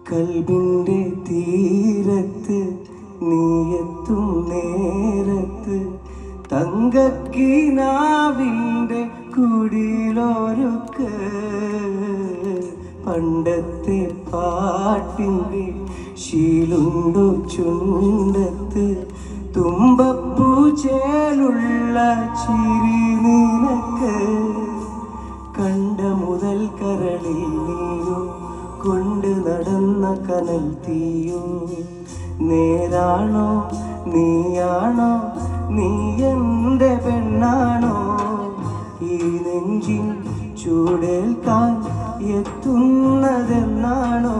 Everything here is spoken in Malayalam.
കൽബിൻ്റെ തീരത്ത് നീയെത്തും നേരത്ത് തങ്കക്കിനാവിൻ്റെ കുടിലൊരുക്ക് പണ്ടത്തെ പാട്ടിൻ്റെ ശീലുണ്ടു ചുണ്ടത്ത് തുമ്പപ്പൂ ചേലുള്ള ചിരി നിനക്ക് കണ്ട മുതൽ കരളിൽ നീയോ കൊണ്ട് നടന്ന കനൽ തീയോ നേരാണോ നീയാണോ നീ എൻ്റെ പെണ്ണാണോ ഈ നെഞ്ചിൻ ചൂടേൽക്കാൻ എത്തുന്നതെന്നാണോ